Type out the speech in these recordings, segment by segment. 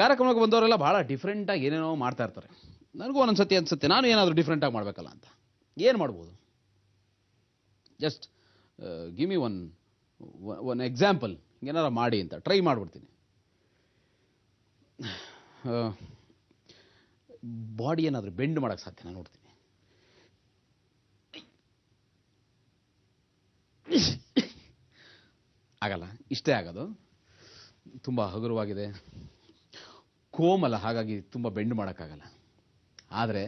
ಕಾರ್ಯಕ್ರಮಕ್ಕೆ ಬಂದವರೆಲ್ಲ ಬಹಳ ಡಿಫ್ರೆಂಟಾಗಿ ಏನೇನೋ ಮಾಡ್ತಾ ಇರ್ತಾರೆ. ನನಗೂ ಒಂದೊಂದ್ಸತಿ ಅನ್ಸುತ್ತೆ ನಾನು ಏನಾದರೂ ಡಿಫ್ರೆಂಟಾಗಿ ಮಾಡಬೇಕಲ್ಲ ಅಂತ. ಏನು ಮಾಡ್ಬೋದು? Just give me one example. ಏನಾರ ಮಾಡಿ ಅಂತ ಟ್ರೈ ಮಾಡಿಬಿಡ್ತೀನಿ. ಬಾಡಿ ಏನಾದರೂ ಬೆಂಡ್ ಮಾಡೋಕ್ಕೆ ಸಾಧ್ಯ ನಾನು ನೋಡ್ತೀನಿ. ಆಗಲ್ಲ, ಇಷ್ಟೇ ಆಗೋದು. ತುಂಬ ಹಗುರವಾಗಿದೆ, ಕೋಮಲ, ಹಾಗಾಗಿ ತುಂಬ ಬೆಂಡ್ ಮಾಡೋಕ್ಕಾಗಲ್ಲ. ಆದರೆ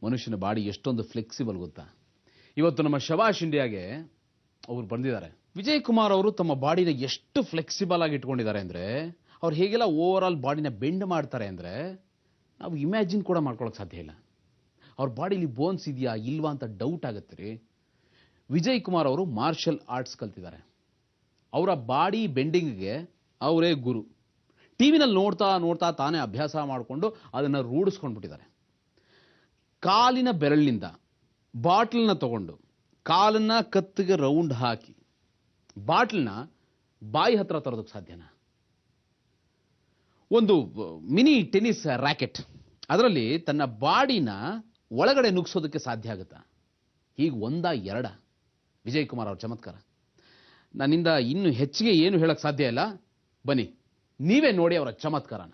ಮನುಷ್ಯನ ಬಾಡಿ ಎಷ್ಟೊಂದು ಫ್ಲೆಕ್ಸಿಬಲ್ ಗೊತ್ತಾ? ಇವತ್ತು ನಮ್ಮ ಶಬಾಷ್ ಇಂಡಿಯಾಗೆ ಅವರು ಬಂದಿದ್ದಾರೆ. ವಿಜಯ್ ಕುಮಾರ್ ಅವರು ತಮ್ಮ ಬಾಡಿನ ಎಷ್ಟು ಫ್ಲೆಕ್ಸಿಬಲ್ ಆಗಿ ಇಟ್ಕೊಂಡಿದ್ದಾರೆ ಅಂದರೆ, ಅವ್ರು ಹೇಗೆಲ್ಲ ಓವರ್ ಆಲ್ ಬಾಡಿನ ಬೆಂಡ್ ಮಾಡ್ತಾರೆ ಅಂದರೆ ನಾವು ಇಮ್ಯಾಜಿನ್ ಕೂಡ ಮಾಡ್ಕೊಳ್ಳೋಕೆ ಸಾಧ್ಯ ಇಲ್ಲ. ಅವ್ರ ಬಾಡಿಲಿ ಬೋನ್ಸ್ ಇದೆಯಾ ಇಲ್ವಾ ಅಂತ ಡೌಟ್ ಆಗುತ್ತೆ ರೀ. ವಿಜಯ್ ಕುಮಾರ್ ಅವರು ಮಾರ್ಷಲ್ ಆರ್ಟ್ಸ್ ಕಲ್ತಿದ್ದಾರೆ. ಅವರ ಬಾಡಿ ಬೆಂಡಿಂಗ್ಗೆ ಅವರೇ ಗುರು. ಟಿವಿನಲ್ಲಿ ನೋಡ್ತಾ ನೋಡ್ತಾ ತಾನೇ ಅಭ್ಯಾಸ ಮಾಡಿಕೊಂಡು ಅದನ್ನು ರೂಢಿಸ್ಕೊಂಡ್ಬಿಟ್ಟಿದ್ದಾರೆ. ಕಾಲಿನ ಬೆರಳಿನಿಂದ ಬಾಟ್ಲನ್ನ ತಗೊಂಡು ಕಾಲನ್ನ ಕತ್ತಿಗೆ ರೌಂಡ್ ಹಾಕಿ ಬಾಟ್ಲನ್ನ ಬಾಯಿ ಹತ್ರ ತರೋದಕ್ಕೆ ಸಾಧ್ಯನಾ? ಒಂದು ಮಿನಿ ಟೆನ್ನಿಸ್ ರ್ಯಾಕೆಟ್, ಅದರಲ್ಲಿ ತನ್ನ ಬಾಡಿನ ಒಳಗಡೆ ನುಗ್ಸೋದಕ್ಕೆ ಸಾಧ್ಯ ಆಗುತ್ತಾ? ಹೀಗೆ ಒಂದ ಎರಡ ವಿಜಯ್ ಕುಮಾರ್ ಅವ್ರ ಚಮತ್ಕಾರ. ನನ್ನಿಂದ ಇನ್ನು ಹೆಚ್ಚಿಗೆ ಏನು ಹೇಳಕ್ ಸಾಧ್ಯ ಇಲ್ಲ. ಬನ್ನಿ ನೀವೇ ನೋಡಿ ಅವರ ಚಮತ್ಕಾರನ.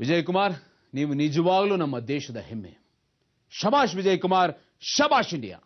ವಿಜಯ್ ಕುಮಾರ್, ನೀವು ನಿಜವಾಗ್ಲೂ ನಮ್ಮ ದೇಶದ ಹೆಮ್ಮೆ. ಶಬಾಷ್ ವಿಜಯ್ ಕುಮಾರ್, ಶಬಾಷ್ ಇಂಡಿಯಾ.